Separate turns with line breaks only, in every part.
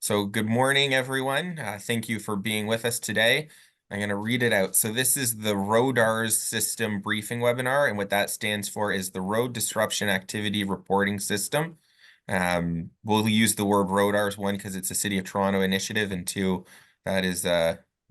So good morning, everyone. Thank you for being with us today. I'm going to read it out. So this is the RoDARS system briefing webinar, and what that stands for is the Road Disruption Activity Reporting System. We'll use the word RoDARS, one, because it's a City of Toronto initiative, and two, that is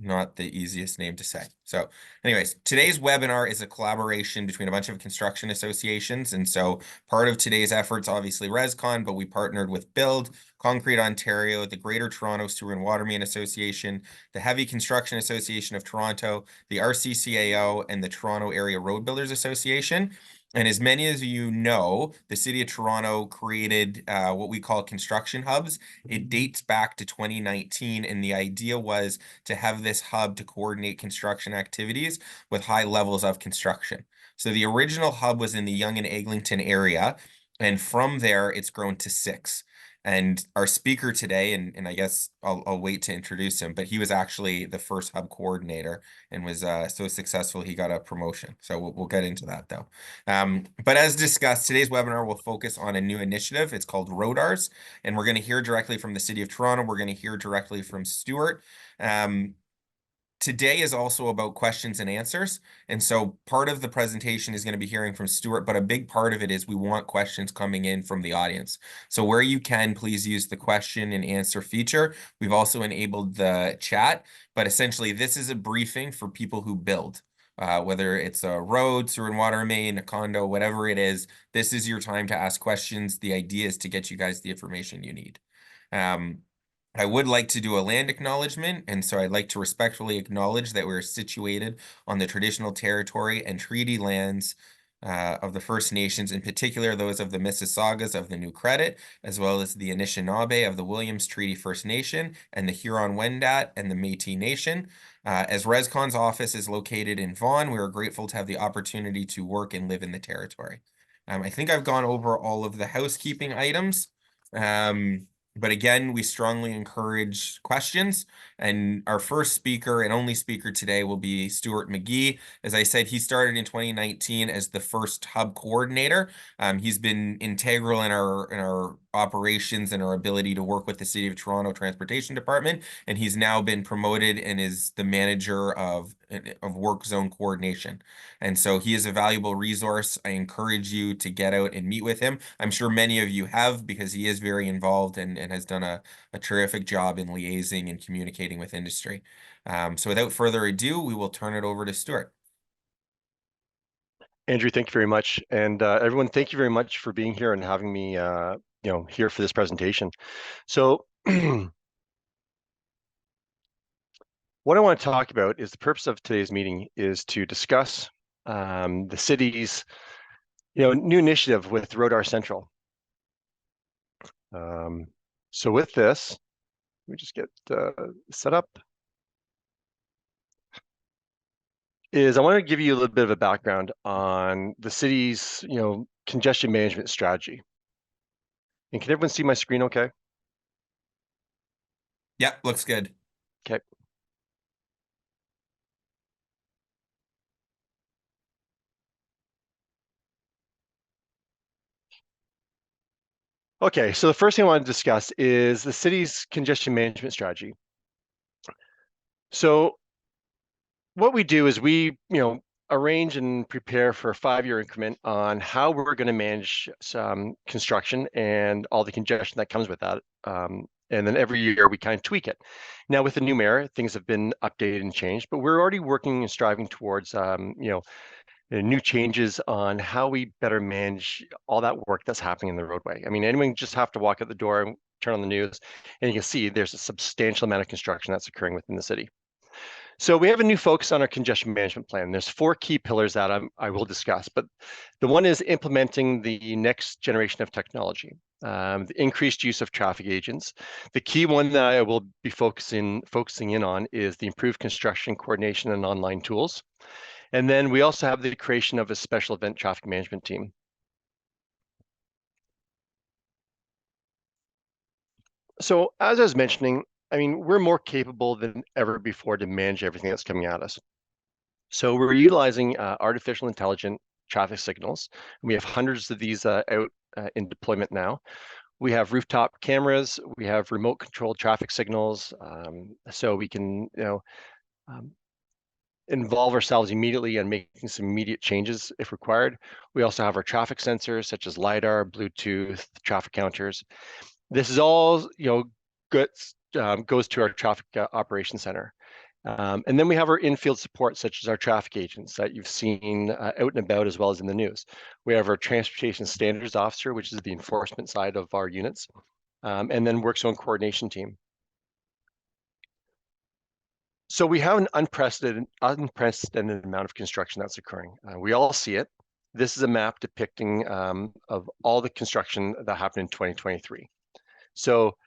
not the easiest name to say. So anyways, today's webinar is a collaboration between a bunch of construction associations. And so part of today's efforts, obviously ResCon, but we partnered with Build, Concrete Ontario, the Greater Toronto Sewer and Water Main Association, the Heavy Construction Association of Toronto, the RCCAO, and the Toronto Area Road Builders Association. And as many of you know, the City of Toronto created what we call construction hubs. It dates back to 2019, and the idea was to have this hub to coordinate construction activities with high levels of construction. So the original hub was in the Yonge and Eglinton area, and from there, it's grown to 6. And our speaker today, and I guess I'll wait to introduce him, but he was actually the first hub coordinator and was so successful he got a promotion. So we'll get into that though. But as discussed, today's webinar will focus on a new initiative. It's called RoDARS, and we're going to hear directly from the City of Toronto. We're going to hear directly from Stuart. Today is also about questions and answers. And so part of the presentation is going to be hearing from Stuart, but a big part of it is we want questions coming in from the audience. So where you can, please use the question and answer feature. We've also enabled the chat, but essentially this is a briefing for people who build. Whether it's a road, sewer and water main, a condo, whatever it is, this is your time to ask questions. The idea is to get you guys the information you need. I would like to do a land acknowledgement, and so I'd like to respectfully acknowledge that we're situated on the traditional territory and treaty lands of the First Nations, in particular those of the Mississaugas of the New Credit, as well as the Anishinaabe of the Williams Treaty First Nation, and the Huron-Wendat and the Métis Nation. As ResCon's office is located in Vaughan, we are grateful to have the opportunity to work and live in the territory. I think I've gone over all of the housekeeping items. But again, we strongly encourage questions. And our first speaker and only speaker today will be Stuart McGee. As I said, he started in 2019 as the first hub coordinator. He's been integral in our operations and our ability to work with the City of Toronto Transportation Department. And he's now been promoted and is the manager of work zone coordination. And so he is a valuable resource. I encourage you to get out and meet with him. I'm sure many of you have, because he is very involved and has done a terrific job in liaising and communicating with industry. So without further ado, we will turn it over to Stuart.
Andrew, thank you very much. And everyone, thank you very much for being here and having me here for this presentation. So what I want to talk about is the purpose of today's meeting is to discuss the city's new initiative with RoDARS Central. So with this, let me just get set up. I want to give you a little bit of a background on the city's congestion management strategy. And can everyone see my screen okay?
Yeah, looks good.
Okay. Okay, so the first thing I want to discuss is the city's congestion management strategy. So what we do is we, arrange and prepare for a 5-year increment on how we're going to manage some construction and all the congestion that comes with that. And then every year we kind of tweak it. Now with the new mayor, things have been updated and changed, but we're already working and striving towards, new changes on how we better manage all that work that's happening in the roadway. I mean, anyone just have to walk out the door and turn on the news, and you can see there's a substantial amount of construction that's occurring within the city. So we have a new focus on our congestion management plan. There's 4 key pillars that I will discuss, but the one is implementing the next generation of technology, the increased use of traffic agents. The key one that I will be focusing in on is the improved construction coordination and online tools. And then we also have the creation of a special event traffic management team. So as I was mentioning, I mean, we're more capable than ever before to manage everything that's coming at us. So we're utilizing artificial intelligent traffic signals. We have hundreds of these out in deployment now. We have rooftop cameras. We have remote controlled traffic signals, so we can, um, involve ourselves immediately and making some immediate changes if required. We also have our traffic sensors such as LiDAR, Bluetooth, traffic counters. This is all, goes to our traffic operations center. And then we have our in-field support, such as our traffic agents that you've seen out and about, as well as in the news. We have our transportation standards officer, which is the enforcement side of our units, and then work zone coordination team. So we have an unprecedented amount of construction that's occurring. We all see it. This is a map depicting of all the construction that happened in 2023. So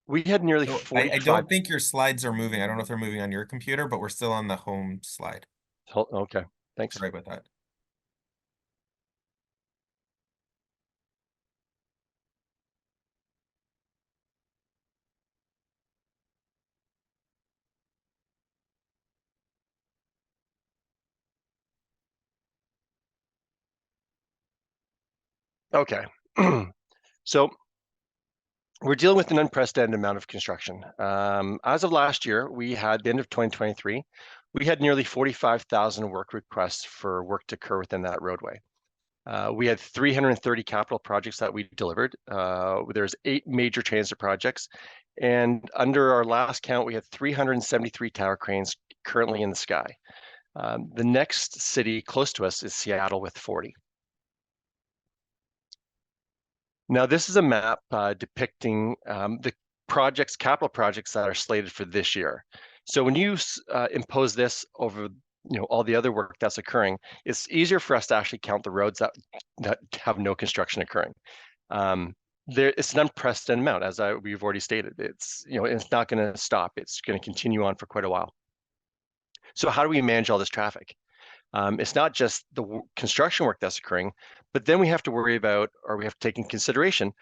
we had nearly
So
45.
I don't think your slides are moving. I don't know if they're moving on your computer, but we're still on the home slide.
Okay, thanks.
Sorry about that.
Okay. So we're dealing with an unprecedented amount of construction. As of last year, we had the end of 2023, we had nearly 45,000 work requests for work to occur within that roadway. We had 330 capital projects that we delivered. There's 8 major transit projects. And under our last count, we had 373 tower cranes currently in the sky. The next city close to us is Seattle with 40. Now, this is a map depicting the capital projects that are slated for this year. So when you impose this over all the other work that's occurring, it's easier for us to actually count the roads that have no construction occurring. It's an unprecedented amount, as we've already stated. It's not going to stop. It's going to continue on for quite a while. So how do we manage all this traffic? It's not just the construction work that's occurring, but then we have to worry about, or we have to take in consideration,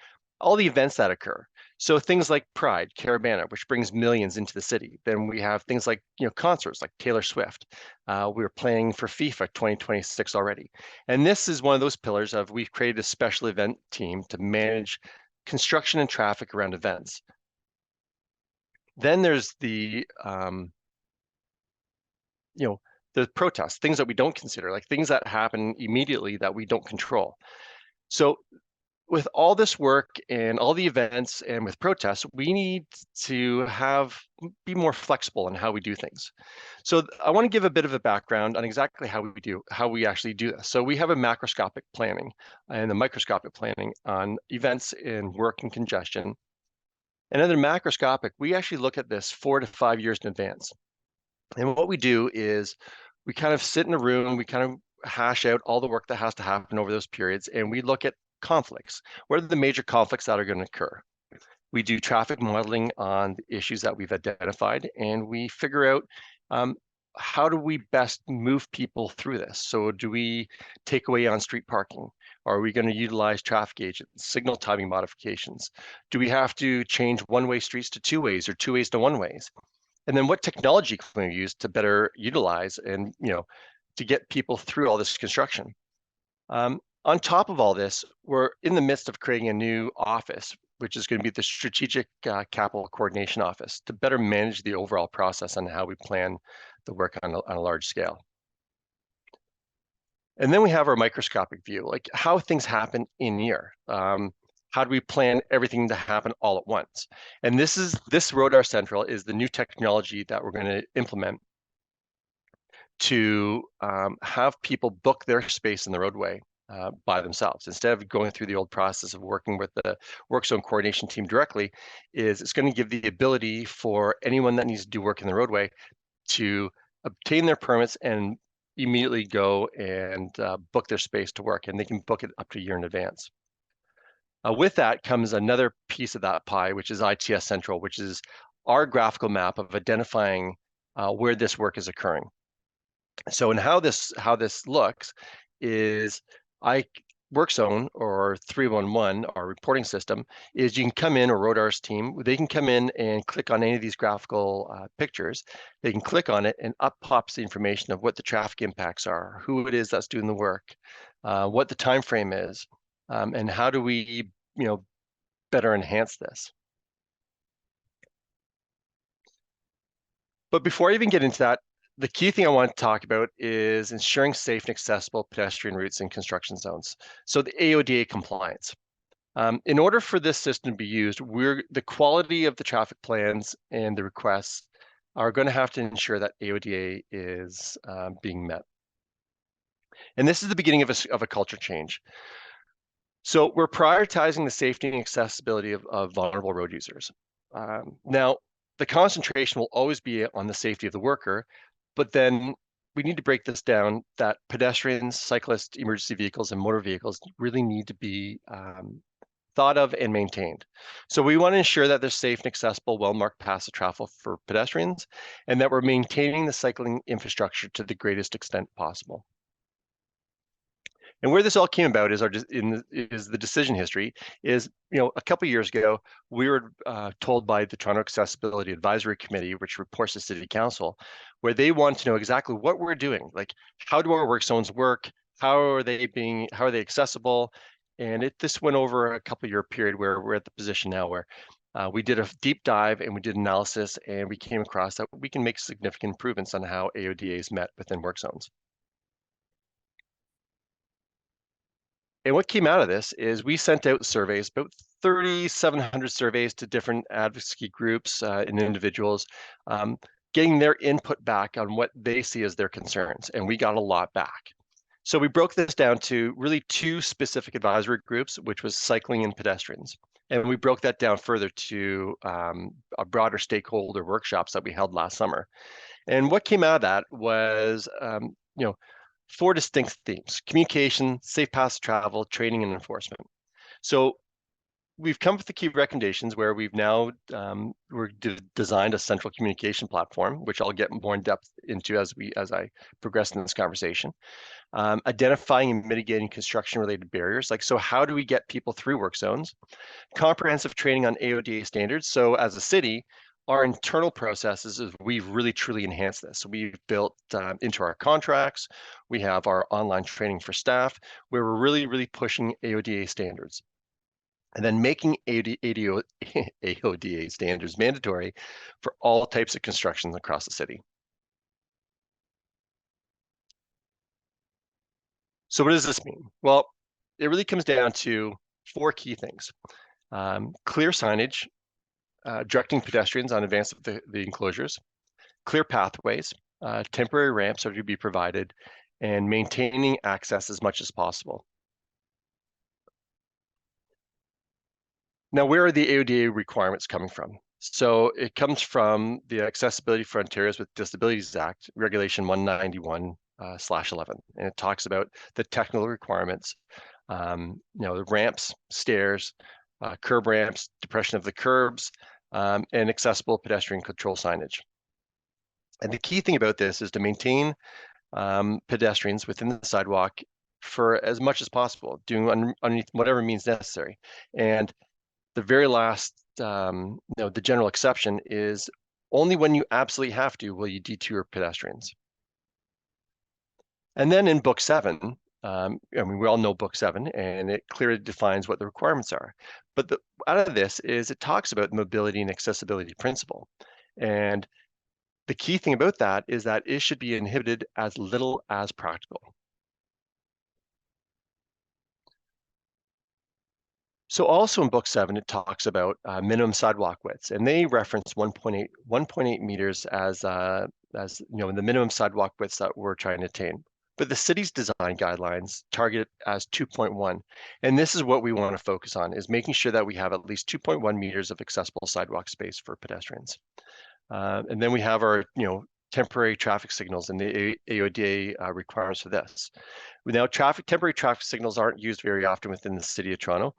all the events that occur. So things like Pride, Caravana, which brings millions into the city. Then we have things like concerts like Taylor Swift. We're planning for FIFA 2026 already. And this is one of those pillars of we've created a special event team to manage construction and traffic around events. Then there's the the protests, things that we don't consider, like things that happen immediately that we don't control. So with all this work and all the events and with protests, we need to be more flexible in how we do things. So I want to give a bit of a background on exactly how we actually do this. So we have a macroscopic planning and a microscopic planning on events in work and congestion. And under macroscopic, we actually look at this 4 to 5 years in advance. And what we do is we kind of sit in a room, we kind of hash out all the work that has to happen over those periods, and we look at conflicts. What are the major conflicts that are going to occur? We do traffic modeling on the issues that we've identified, and we figure out how do we best move people through this? So do we take away on-street parking? Are we going to utilize traffic agents, signal timing modifications? Do we have to change one-way streets to two-ways or two-ways to one-ways? And then what technology can we use to better utilize and, to get people through all this construction? On top of all this, we're in the midst of creating a new office, which is going to be the Strategic Capital Coordination Office, to better manage the overall process and how we plan the work on a large scale. And then we have our microscopic view, like how things happen in year. How do we plan everything to happen all at once? And this RoDARS Central is the new technology that we're going to implement to have people book their space in the roadway by themselves. Instead of going through the old process of working with the work zone coordination team directly, it's going to give the ability for anyone that needs to do work in the roadway to obtain their permits and immediately go and book their space to work, and they can book it up to a year in advance. With that comes another piece of that pie, which is ITS Central, which is our graphical map of identifying where this work is occurring. So, and how this looks is work zone or 311, our reporting system, is you can come in, or RoDARS team, they can come in and click on any of these graphical pictures. They can click on it and up pops the information of what the traffic impacts are, who it is that's doing the work, what the time frame is, and how do we, better enhance this. But before I even get into that, the key thing I want to talk about is ensuring safe and accessible pedestrian routes in construction zones. So the AODA compliance. In order for this system to be used, the quality of the traffic plans and the requests are going to have to ensure that AODA is being met. And this is the beginning of a culture change. So we're prioritizing the safety and accessibility of vulnerable road users. Now, the concentration will always be on the safety of the worker, but then we need to break this down that pedestrians, cyclists, emergency vehicles, and motor vehicles really need to be thought of and maintained. So we want to ensure that there's safe and accessible, well-marked paths of travel for pedestrians, and that we're maintaining the cycling infrastructure to the greatest extent possible. And where this all came about is the decision history. Is a couple of years ago we were told by the Toronto Accessibility Advisory Committee, which reports to City Council, where they want to know exactly what we're doing. Like, how do our work zones work? How are they accessible? And this went over a couple year period where we're at the position now where we did a deep dive and we did analysis, and we came across that we can make significant improvements on how AODA is met within work zones. And what came out of this is we sent out surveys, about 3,700 surveys to different advocacy groups and individuals, getting their input back on what they see as their concerns. And we got a lot back. So we broke this down to really two specific advisory groups, which was cycling and pedestrians. And we broke that down further to a broader stakeholder workshops that we held last summer. And what came out of that was, four distinct themes: communication, safe paths to travel, training, and enforcement. So we've come up with the key recommendations where we've now designed a central communication platform, which I'll get more in depth into as I progress in this conversation. Identifying and mitigating construction-related barriers, so how do we get people through work zones? Comprehensive training on AODA standards. So as a city, our internal processes is we've really truly enhanced this. So we've built into our contracts. We have our online training for staff, where we're really pushing AODA standards, and then making AODA standards mandatory for all types of construction across the city. So what does this mean? Well, it really comes down to four key things: clear signage, directing pedestrians on advance of the enclosures, clear pathways, temporary ramps are to be provided, and maintaining access as much as possible. Now, where are the AODA requirements coming from? So it comes from the Accessibility for Ontarians with Disabilities Act, Regulation 191/11, and it talks about the technical requirements, the ramps, stairs, curb ramps, depression of the curbs, and accessible pedestrian control signage. And the key thing about this is to maintain pedestrians within the sidewalk for as much as possible, doing underneath whatever means necessary. And the very last, the general exception is only when you absolutely have to will you detour pedestrians. And then in Book 7, we all know Book 7, and it clearly defines what the requirements are. But out of this is it talks about the mobility and accessibility principle. And the key thing about that is that it should be inhibited as little as practical. So also in Book 7, it talks about minimum sidewalk widths, and they reference 1.8 meters as the minimum sidewalk widths that we're trying to attain. But the city's design guidelines target it as 2.1. And this is what we want to focus on, is making sure that we have at least 2.1 meters of accessible sidewalk space for pedestrians. And then we have our, temporary traffic signals and the AODA requirements for this. Now, temporary traffic signals aren't used very often within the City of Toronto.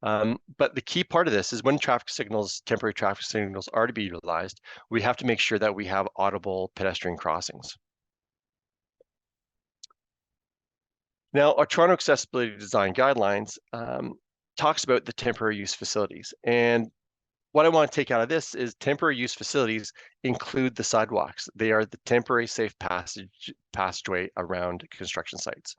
But the key part of this is when temporary traffic signals are to be utilized, we have to make sure that we have audible pedestrian crossings. Now, our Toronto Accessibility Design Guidelines talks about the temporary use facilities. And what I want to take out of this is temporary use facilities include the sidewalks. They are the temporary safe passageway around construction sites.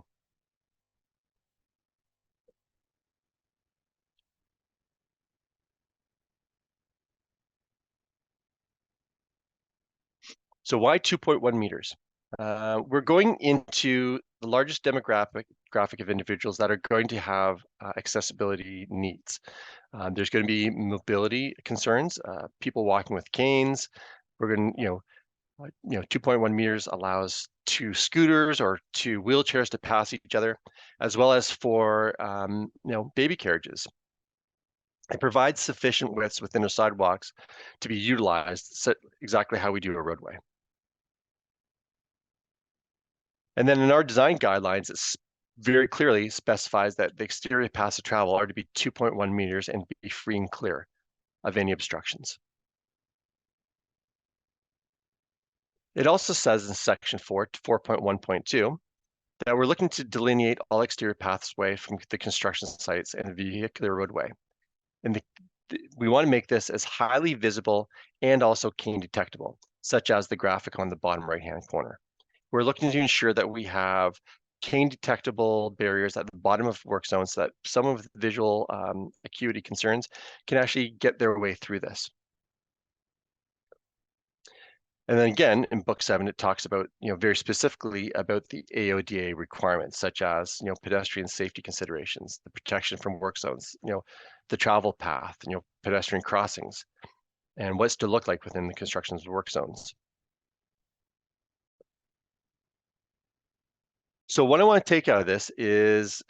So why 2.1 meters? We're going into the largest demographic of individuals that are going to have accessibility needs. There's going to be mobility concerns, people walking with canes. We're going to, 2.1 meters allows two scooters or two wheelchairs to pass each other, as well as for, baby carriages. It provides sufficient widths within our sidewalks to be utilized exactly how we do a roadway. And then in our design guidelines, it very clearly specifies that the exterior paths of travel are to be 2.1 meters and be free and clear of any obstructions. It also says in section 4.1.2, that we're looking to delineate all exterior pathway from the construction sites and the vehicular roadway. And we want to make this as highly visible and also cane detectable, such as the graphic on the bottom right-hand corner. We're looking to ensure that we have cane detectable barriers at the bottom of work zones so that some of the visual acuity concerns can actually get their way through this. And then again, in book 7, it talks about, very specifically about the AODA requirements, such as, pedestrian safety considerations, the protection from work zones, the travel path, pedestrian crossings, and what's to look like within the construction's work zones. So what I want to take out of this is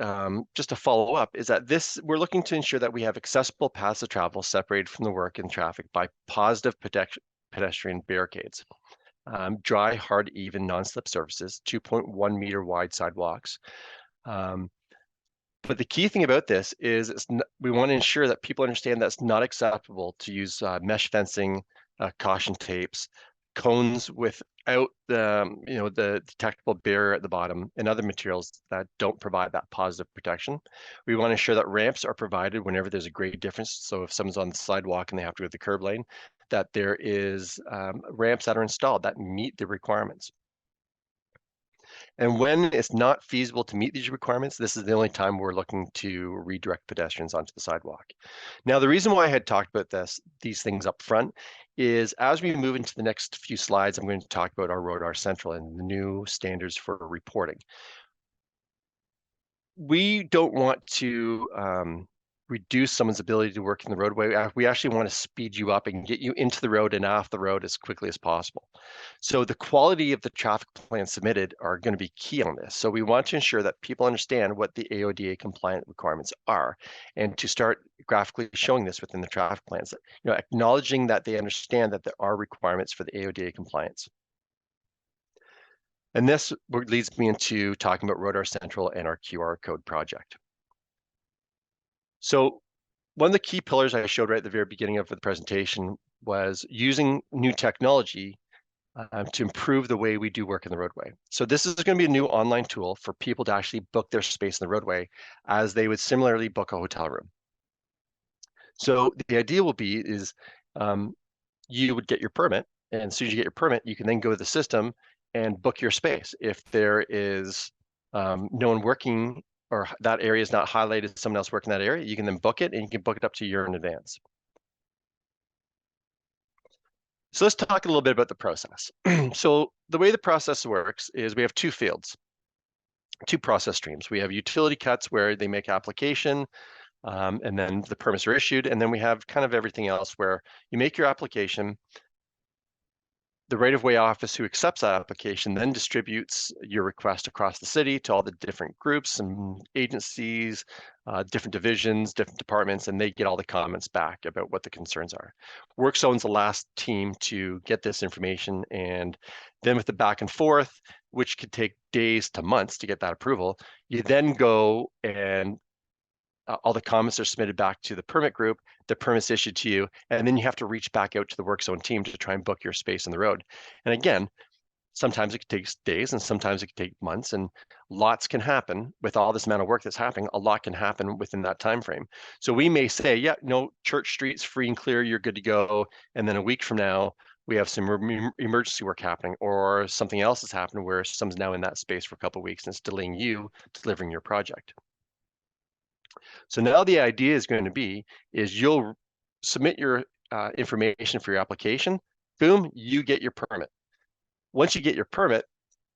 just to follow up is that we're looking to ensure that we have accessible paths of travel separated from the work and traffic by positive pedestrian barricades. Dry, hard, even, non-slip surfaces, 2.1 meter wide sidewalks. But the key thing about this is we want to ensure that people understand that it's not acceptable to use mesh fencing, caution tapes, cones without the detectable barrier at the bottom, and other materials that don't provide that positive protection. We want to ensure that ramps are provided whenever there's a grade difference. So if someone's on the sidewalk and they have to go to the curb lane, that there is ramps that are installed that meet the requirements. And when it's not feasible to meet these requirements, this is the only time we're looking to redirect pedestrians onto the sidewalk. Now, the reason why I had talked about these things up front is as we move into the next few slides, I'm going to talk about our RoDARS Central and the new standards for reporting. We don't want to reduce someone's ability to work in the roadway. We actually want to speed you up and get you into the road and off the road as quickly as possible. So the quality of the traffic plans submitted are going to be key on this. So we want to ensure that people understand what the AODA compliant requirements are and to start graphically showing this within the traffic plans, acknowledging that they understand that there are requirements for the AODA compliance. And this leads me into talking about RoDARS Central and our QR code project. So one of the key pillars I showed right at the very beginning of the presentation was using new technology to improve the way we do work in the roadway. So this is going to be a new online tool for people to actually book their space in the roadway as they would similarly book a hotel room. So the idea will be is you would get your permit, and as soon as you get your permit, you can then go to the system and book your space. If there is no one working or that area is not highlighted, someone else working that area, you can then book it and you can book it up to a year in advance. So let's talk a little bit about the process. So the way the process works is we have two fields, two process streams. We have utility cuts where they make application and then the permits are issued. And then we have kind of everything else where you make your application, the right-of-way office who accepts that application then distributes your request across the city to all the different groups and agencies, different divisions, different departments, and they get all the comments back about what the concerns are. WorkZone's the last team to get this information, and then with the back and forth, which could take days to months to get that approval, you then go and all the comments are submitted back to the permit group, the permit's issued to you, and then you have to reach back out to the WorkZone team to try and book your space on the road. And again, sometimes it takes days and sometimes it can take months, and lots can happen with all this amount of work that's happening. A lot can happen within that time frame. So we may say, yeah, no, Church Street's free and clear, you're good to go. And then a week from now, we have some emergency work happening, or something else has happened where someone's now in that space for a couple of weeks and it's delaying you delivering your project. So now the idea is going to be is you'll submit your information for your application, boom, you get your permit. Once you get your permit,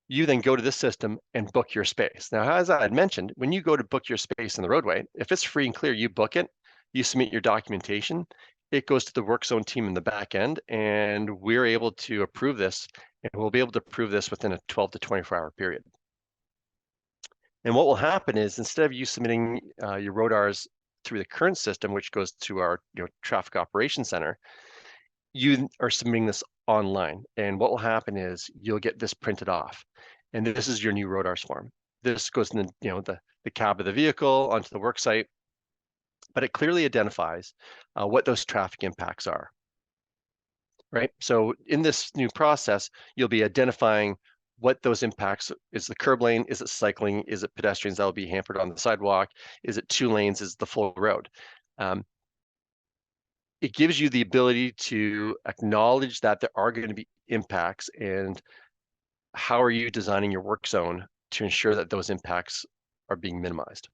you then go to this system and book your space. Now, as I had mentioned, when you go to book your space in the roadway, if it's free and clear, you book it, you submit your documentation, it goes to the work zone team in the back end, and we're able to approve this, and we'll be able to approve this within a 12 to 24-hour period. And what will happen is instead of you submitting your RoDARS through the current system, which goes to our traffic operations center, you are submitting this online. And what will happen is you'll get this printed off. And this is your new RoDARS form. This goes in the cab of the vehicle onto the work site, but it clearly identifies what those traffic impacts are, right? So in this new process, you'll be identifying what those impacts is. The curb lane, is it cycling, is it pedestrians that will be hampered on the sidewalk, is it 2 lanes, is it the full road? It gives you the ability to acknowledge that there are going to be impacts, and how are you designing your work zone to ensure that those impacts are being minimized.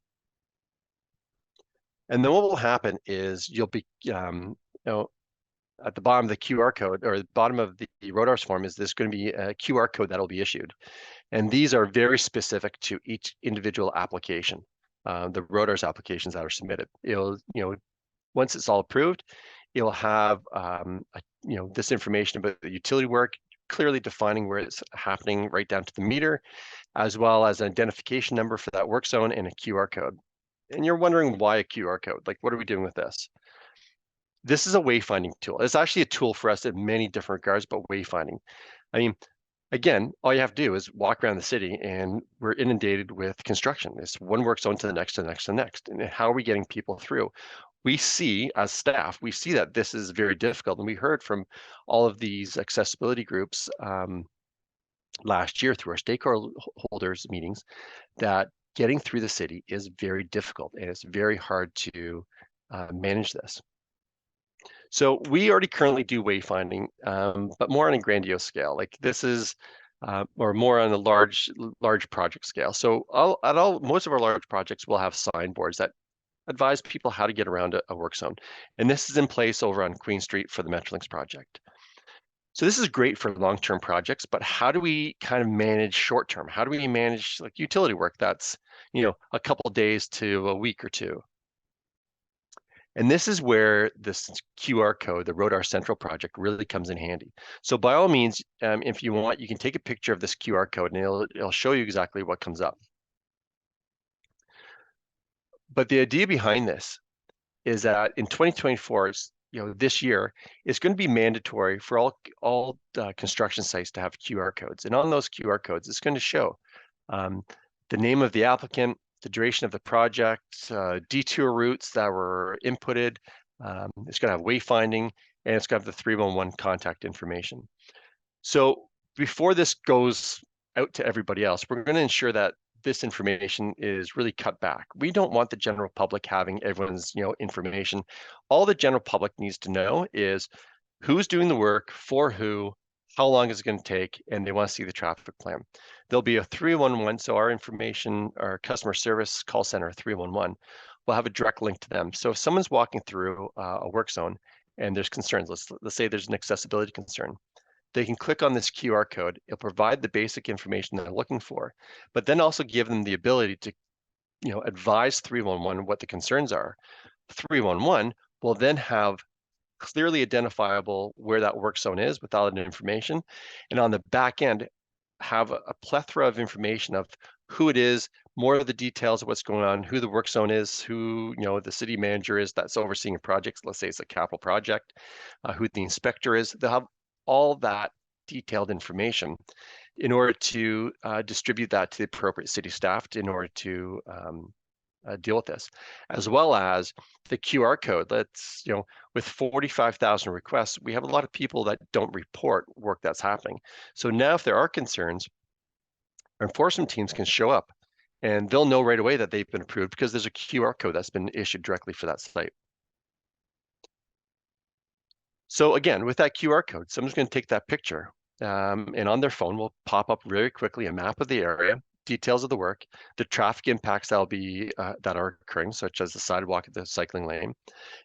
And then what will happen is you'll be, at the bottom of the QR code, or the bottom of the RoDARS form, is there's going to be a QR code that'll be issued. And these are very specific to each individual application, the RoDARS applications that are submitted. It'll, once it's all approved, it'll have this information about the utility work, clearly defining where it's happening right down to the meter, as well as an identification number for that work zone and a QR code. And you're wondering why a QR code? Like, what are we doing with this? This is a wayfinding tool. It's actually a tool for us in many different regards, but wayfinding. I mean, again, all you have to do is walk around the city and we're inundated with construction. It's one work zone to the next, to the next, to the next. And how are we getting people through? We see as staff, we see that this is very difficult. And we heard from all of these accessibility groups last year through our stakeholders meetings that getting through the city is very difficult and it's very hard to manage this. So we already currently do wayfinding, but more on a grandiose scale. Like this is, or more on a large project scale. So most of our large projects will have signboards that advise people how to get around a work zone. And this is in place over on Queen Street for the Metrolinx project. So this is great for long-term projects, but how do we kind of manage short-term? How do we manage like utility work that's, a couple days to a week or two? And this is where this QR code, the RoDARS Central project, really comes in handy. So by all means, if you want, you can take a picture of this QR code and it'll show you exactly what comes up. But the idea behind this is that in 2024, this year, it's going to be mandatory for all construction sites to have QR codes. And on those QR codes, it's going to show the name of the applicant, the duration of the project, detour routes that were inputted. It's going to have wayfinding, and it's going to have the 311 contact information. So before this goes out to everybody else, we're going to ensure that this information is really cut back. We don't want the general public having everyone's information. All the general public needs to know is who's doing the work, for who, how long is it going to take, and they want to see the traffic plan. There'll be a 311, so our information, our customer service call center 311 will have a direct link to them. So if someone's walking through a work zone and there's concerns, let's say there's an accessibility concern, they can click on this QR code. It'll provide the basic information they're looking for, but then also give them the ability to, advise 311 what the concerns are. 311 will then have clearly identifiable where that work zone is with all that information, and on the back end have a plethora of information of who it is, more of the details of what's going on, who the work zone is, who the city manager is that's overseeing a project. Let's say it's a capital project, who the inspector is. They'll have all that detailed information in order to distribute that to the appropriate city staff in order to deal with this, as well as the QR code. That's, with 45,000 requests, we have a lot of people that don't report work that's happening. So now if there are concerns, our enforcement teams can show up and they'll know right away that they've been approved because there's a QR code that's been issued directly for that site. So again, with that QR code, someone's going to take that picture and on their phone will pop up very quickly a map of the area, details of the work, the traffic impacts that are occurring, such as the sidewalk at the cycling lane.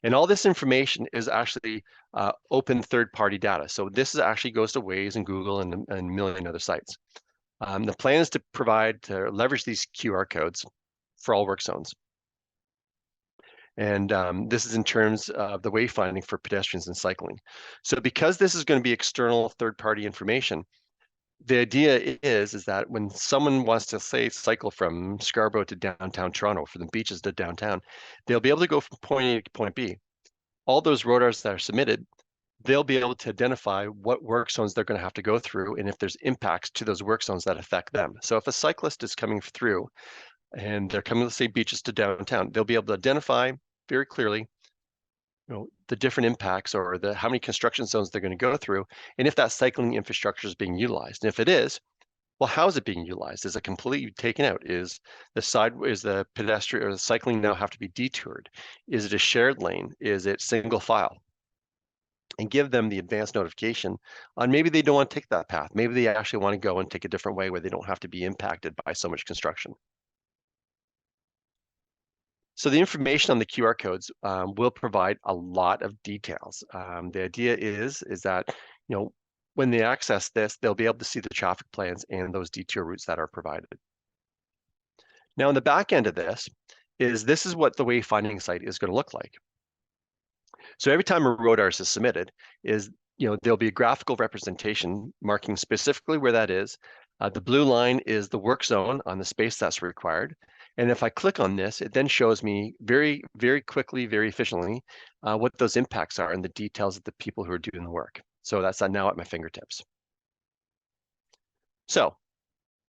And all this information is actually open third-party data. So this actually goes to Waze and Google and a million other sites. The plan is to leverage these QR codes for all work zones. And this is in terms of the wayfinding for pedestrians and cycling. So because this is going to be external third-party information, the idea is that when someone wants to, say, cycle from Scarborough to downtown Toronto, from the beaches to downtown, they'll be able to go from point A to point B. All those RoDARS that are submitted, they'll be able to identify what work zones they're going to have to go through and if there's impacts to those work zones that affect them. So if a cyclist is coming through and they're coming, let's say, beaches to downtown, they'll be able to identify very clearly, the different impacts or how many construction zones they're going to go through, and if that cycling infrastructure is being utilized. And if it is, well, how is it being utilized? Is it completely taken out? Is the pedestrian or the cycling now have to be detoured? Is it a shared lane? Is it single file? And give them the advanced notification on maybe they don't want to take that path. Maybe they actually want to go and take a different way where they don't have to be impacted by so much construction. So the information on the QR codes will provide a lot of details. The idea is that, when they access this, they'll be able to see the traffic plans and those detour routes that are provided. Now, on the back end of this is what the wayfinding site is going to look like. So every time a RoDARS is submitted, there'll be a graphical representation marking specifically where that is. The blue line is the work zone on the space that's required. And if I click on this, it then shows me very, very quickly, very efficiently, what those impacts are and the details of the people who are doing the work. So that's now at my fingertips. So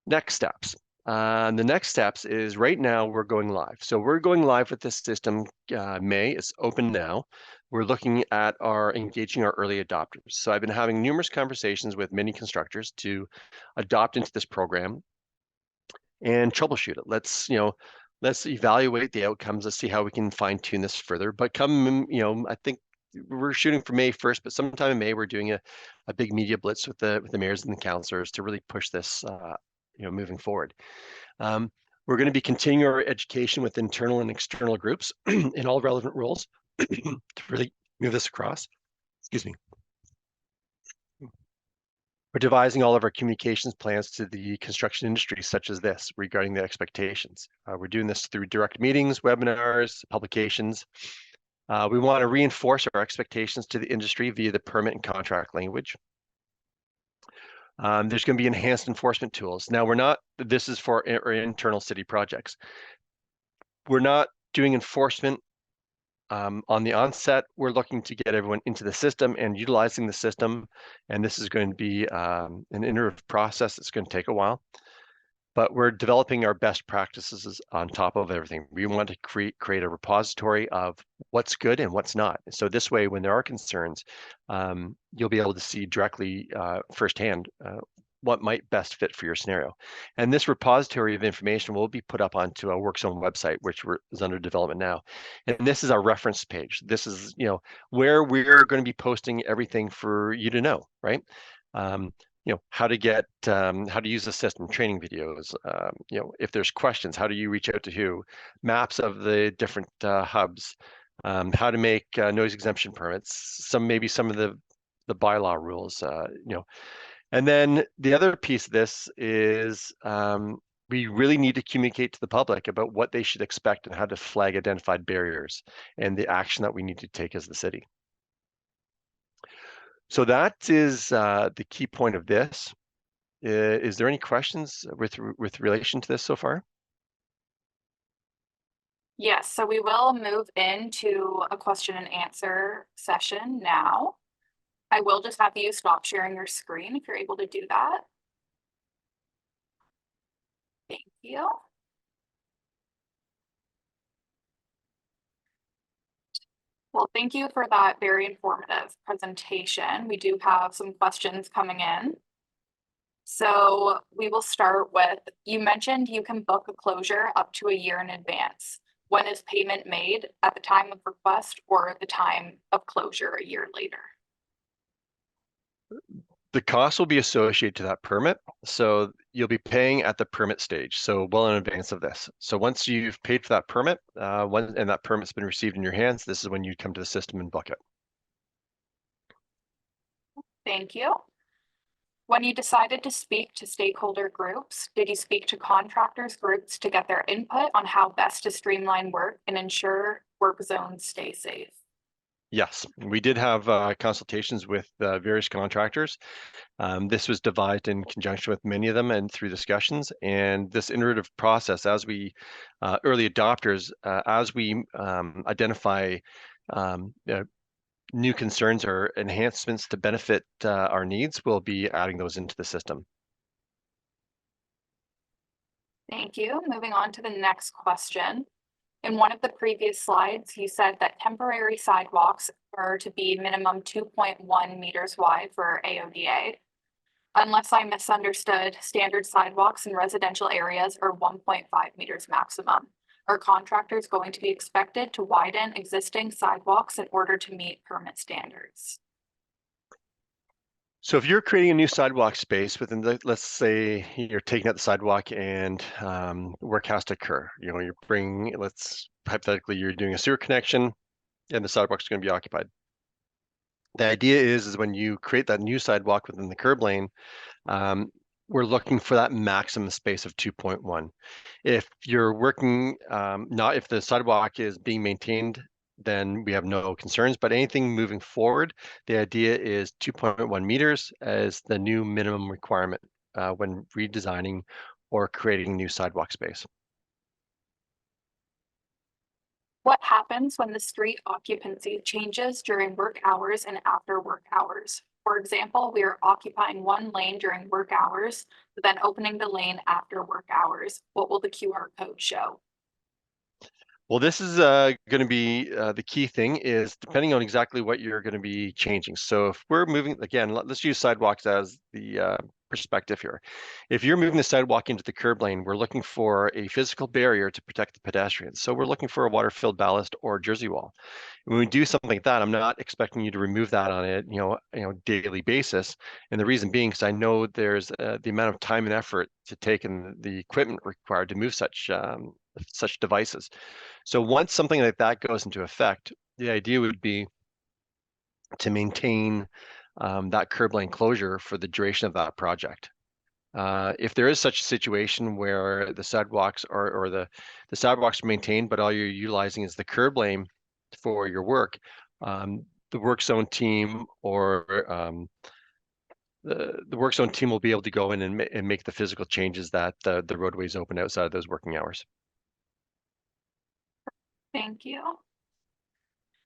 next steps. The next steps is right now we're going live. So we're going live with this system May. It's open now. We're looking at engaging our early adopters. So I've been having numerous conversations with many constructors to adopt into this program and troubleshoot it. Let's evaluate the outcomes. Let's see how we can fine tune this further. But I think we're shooting for May 1st, but sometime in May, we're doing a big media blitz with the mayors and the councilors to really push this, moving forward. We're going to be continuing our education with internal and external groups in all relevant roles to really move this across. Excuse me. We're devising all of our communications plans to the construction industry, such as this, regarding the expectations. We're doing this through direct meetings, webinars, publications. We want to reinforce our expectations to the industry via the permit and contract language. There's going to be enhanced enforcement tools. Now, this is for our internal city projects. We're not doing enforcement on the onset. We're looking to get everyone into the system and utilizing the system. And this is going to be an iterative process. It's going to take a while. But we're developing our best practices on top of everything. We want to create a repository of what's good and what's not. So this way, when there are concerns, you'll be able to see directly firsthand what might best fit for your scenario. And this repository of information will be put up onto a WorkZone website, which is under development now. And this is our reference page. This is where we're going to be posting everything for you to know, right? How to use the system, training videos, if there's questions, how do you reach out to who, maps of the different hubs, how to make noise exemption permits, maybe some of the bylaw rules, And then the other piece of this is we really need to communicate to the public about what they should expect and how to flag identified barriers and the action that we need to take as the city. So that is the key point of this. Is there any questions with relation to this so far?
Yes, so we will move into a question and answer session now. I will just have you stop sharing your screen if you're able to do that. Thank you. Well, thank you for that very informative presentation. We do have some questions coming in. So we will start with, you mentioned you can book a closure up to a year in advance. When is payment made, at the time of request or at the time of closure a year later?
The cost will be associated to that permit. So you'll be paying at the permit stage, so well in advance of this. So once you've paid for that permit, and that permit's been received in your hands, this is when you come to the system and book it.
Thank you. When you decided to speak to stakeholder groups, did you speak to contractors groups to get their input on how best to streamline work and ensure work zones stay safe?
Yes, we did have consultations with various contractors. This was devised in conjunction with many of them and through discussions. And this iterative process, as we early adopters, as we identify new concerns or enhancements to benefit our needs, we'll be adding those into the system.
Thank you. Moving on to the next question. In one of the previous slides, you said that temporary sidewalks are to be minimum 2.1 meters wide for AODA. Unless I misunderstood, standard sidewalks in residential areas are 1.5 meters maximum. Are contractors going to be expected to widen existing sidewalks in order to meet permit standards?
So if you're creating a new sidewalk space within the, let's say you're taking out the sidewalk and work has to occur. You know, you're bringing, let's hypothetically, you're doing a sewer connection and the sidewalk's going to be occupied. The idea is when you create that new sidewalk within the curb lane, we're looking for that maximum space of 2.1. If you're working, if the sidewalk is being maintained, then we have no concerns, but anything moving forward, the idea is 2.1 meters as the new minimum requirement when redesigning or creating new sidewalk space.
What happens when the street occupancy changes during work hours and after work hours? For example, we are occupying one lane during work hours, but then opening the lane after work hours. What will the QR code show?
Well, this is going to be the key thing is depending on exactly what you're going to be changing. So if we're moving, again, let's use sidewalks as the perspective here. If you're moving the sidewalk into the curb lane, we're looking for a physical barrier to protect the pedestrians. So we're looking for a water-filled ballast or jersey wall. When we do something like that, I'm not expecting you to remove that on a daily basis. And the reason being, because I know there's the amount of time and effort to take and the equipment required to move such devices. So once something like that goes into effect, the idea would be to maintain that curb lane closure for the duration of that project. If there is such a situation where the sidewalks or the sidewalks are maintained, but all you're utilizing is the curb lane for your work, the work zone team or the work zone team will be able to go in and make the physical changes that the roadways open outside of those working hours.
Thank you.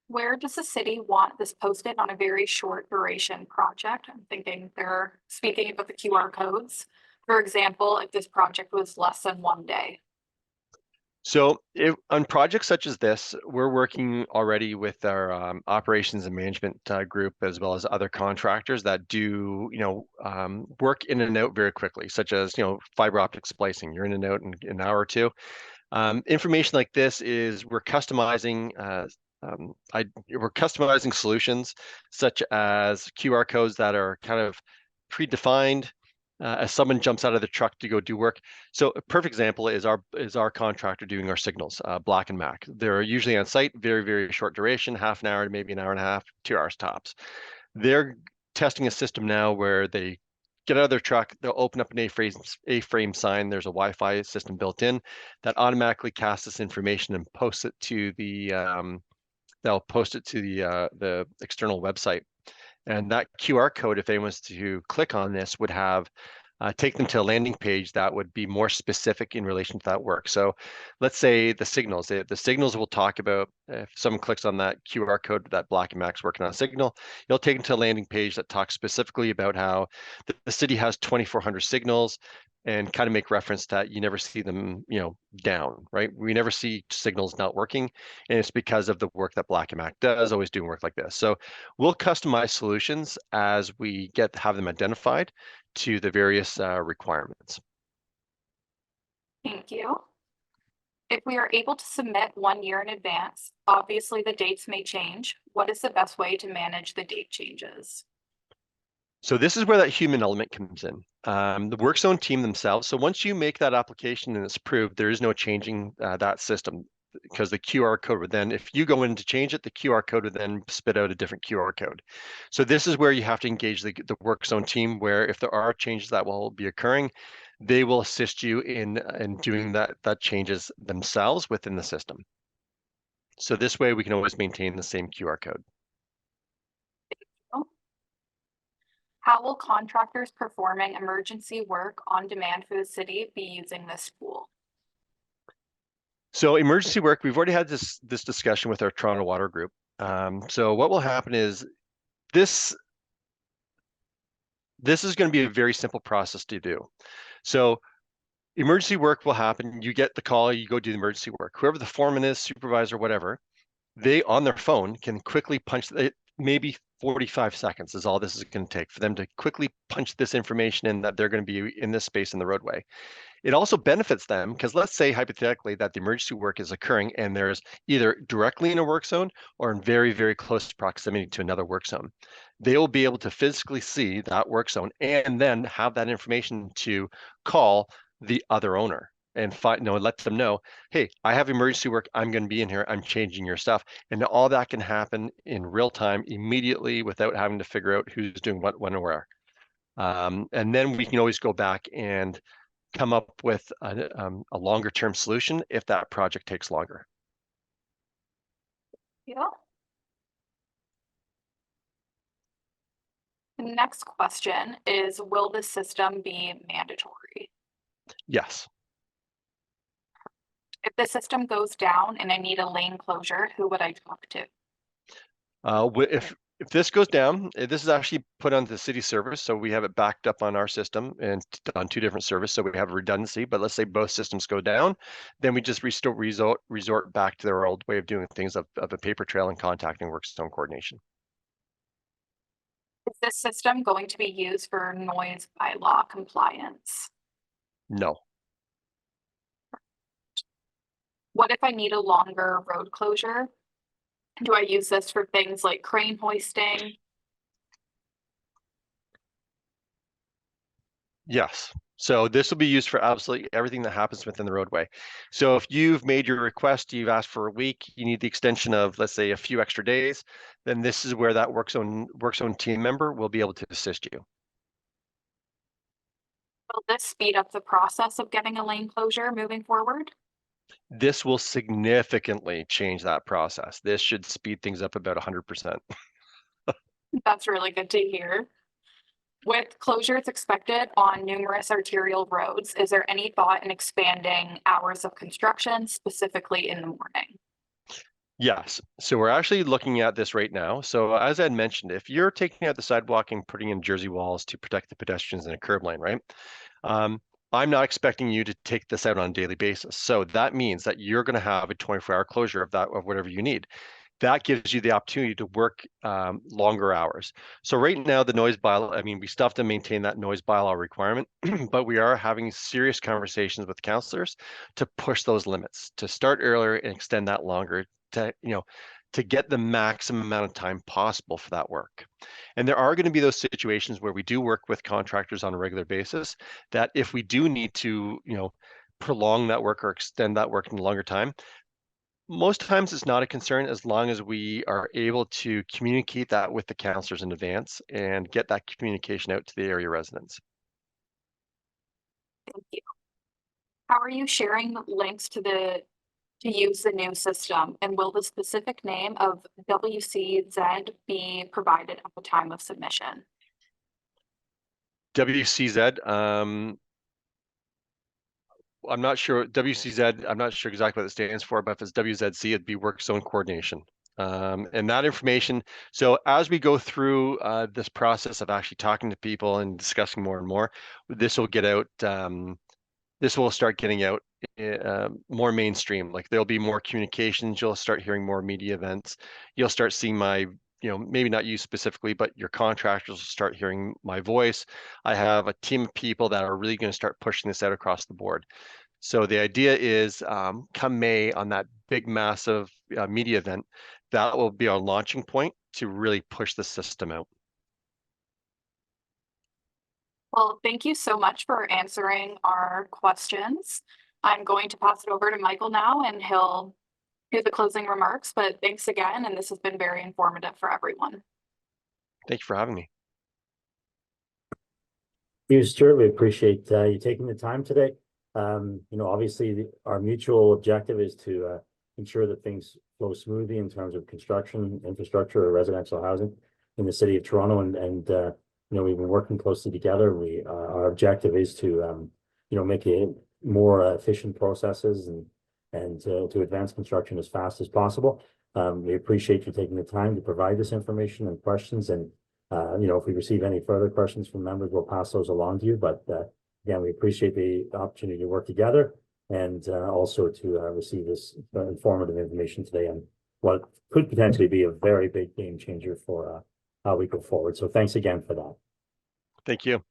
Where does the city want this posted on a very short duration project? I'm thinking they're speaking about the QR codes. For example, if this project was less than 1 day.
So on projects such as this, we're working already with our operations and management group, as well as other contractors that do, work in and out very quickly, such as, fiber optic splicing. You're in and out in an hour or two. Information like this is we're customizing solutions such as QR codes that are kind of predefined as someone jumps out of the truck to go do work. So a perfect example is our contractor doing our signals, Black and Mac. They're usually on site, very, very short duration, half an hour to maybe an hour and a half, 2 hours tops. They're testing a system now where they get out of their truck, they'll open up an A-frame sign. There's a Wi-Fi system built in that automatically casts this information and posts it to the the external website. And that QR code, if anyone was to click on this, would have take them to a landing page that would be more specific in relation to that work. So let's say the signals will talk about, if someone clicks on that QR code that Black and Mac's working on a signal, you'll take them to a landing page that talks specifically about how the city has 2,400 signals and kind of make reference to that you never see them, down, right? We never see signals not working. And it's because of the work that Black and Mac does, always doing work like this. So we'll customize solutions as we have them identified to the various requirements.
Thank you. If we are able to submit 1 year in advance, obviously the dates may change. What is the best way to manage the date changes?
So this is where that human element comes in. The work zone team themselves. So once you make that application and it's approved, there is no changing that system, because the QR code would then, if you go in to change it, the QR code would then spit out a different QR code. So this is where you have to engage the work zone team, where if there are changes that will be occurring, they will assist you in doing that changes themselves within the system. So this way we can always maintain the same QR code.
How will contractors performing emergency work on demand for the city be using this tool?
So emergency work, we've already had this discussion with our Toronto Water Group. So what will happen is this is going to be a very simple process to do. So emergency work will happen. You get the call, you go do the emergency work. Whoever the foreman is, supervisor, whatever, they on their phone can quickly punch it. Maybe 45 seconds is all this is going to take for them to quickly punch this information in that they're going to be in this space in the roadway. It also benefits them because let's say hypothetically that the emergency work is occurring and there's either directly in a work zone or in very, very close proximity to another work zone. They will be able to physically see that work zone and then have that information to call the other owner and let them know, hey, I have emergency work. I'm going to be in here. I'm changing your stuff. And all that can happen in real time immediately without having to figure out who's doing what, when, and where. And then we can always go back and come up with a longer term solution if that project takes longer.
Yeah. The next question is, will this system be mandatory?
Yes.
If the system goes down and I need a lane closure, who would I talk to?
If this goes down, this is actually put onto the city service, so we have it backed up on our system and on two different services, so we have redundancy. But let's say both systems go down, then we just resort back to their old way of doing things of a paper trail and contacting work zone coordination.
Is this system going to be used for noise bylaw compliance?
No.
What if I need a longer road closure? Do I use this for things like crane hoisting?
Yes. So this will be used for absolutely everything that happens within the roadway. So if you've made your request, you've asked for a week, you need the extension of, let's say, a few extra days, then this is where that work zone team member will be able to assist you.
Will this speed up the process of getting a lane closure moving forward?
This will significantly change that process. This should speed things up about 100%.
That's really good to hear. With closures expected on numerous arterial roads, is there any thought in expanding hours of construction, specifically in the morning?
Yes. So we're actually looking at this right now. So as I had mentioned, if you're taking out the sidewalk and putting in Jersey walls to protect the pedestrians in a curb lane, right? I'm not expecting you to take this out on a daily basis. So that means that you're going to have a 24-hour closure of whatever you need. That gives you the opportunity to work longer hours. So right now, the noise bylaw, I mean, we still have to maintain that noise bylaw requirement, but we are having serious conversations with councillors to push those limits, to start earlier and extend that longer, to get the maximum amount of time possible for that work. And there are going to be those situations where we do work with contractors on a regular basis, that if we do need to, prolong that work or extend that work in a longer time, most times it's not a concern as long as we are able to communicate that with the councillors in advance and get that communication out to the area residents.
Thank you. How are you sharing links to use the new system, and will the specific name of WCZ be provided at the time of submission?
WCZ, I'm not sure. WCZ, I'm not sure exactly what it stands for, but if it's WZC, it'd be work zone coordination. And that information, so as we go through this process of actually talking to people and discussing more and more, this will get out, this will start getting out more mainstream. Like there'll be more communications, you'll start hearing more media events, you'll start seeing my, maybe not you specifically, but your contractors will start hearing my voice. I have a team of people that are really going to start pushing this out across the board. So the idea is come May on that big, massive media event, that will be our launching point to really push the system out.
Well, thank you so much for answering our questions. I'm going to pass it over to Michael now and he'll do the closing remarks, but thanks again, and this has been very informative for everyone.
Thank you for having me.
You, Stuart, we appreciate you taking the time today. Obviously our mutual objective is to ensure that things flow smoothly in terms of construction, infrastructure, or residential housing in the city of Toronto. And we've been working closely together. Our objective is to, make it more efficient processes and to advance construction as fast as possible. We appreciate you taking the time to provide this information and questions. And if we receive any further questions from members, we'll pass those along to you. But again, we appreciate the opportunity to work together and also to receive this informative information today on what could potentially be a very big game changer for how we go forward. So thanks again for that.
Thank you.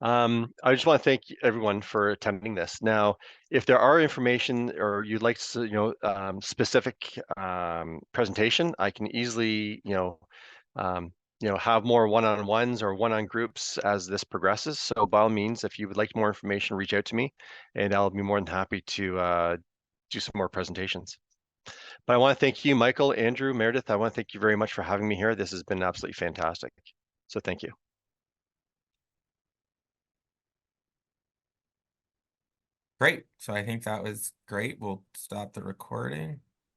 I just want to thank everyone for attending this. Now, if there are information or you'd like to, specific presentation, I can easily, have more one-on-ones or one-on groups as this progresses. So by all means, if you would like more information, reach out to me and I'll be more than happy to do some more presentations. But I want to thank you, Michael, Andrew, Meredith. I want to thank you very much for having me here. This has been absolutely fantastic. So thank you.
Great. So I think that was great. We'll stop the recording.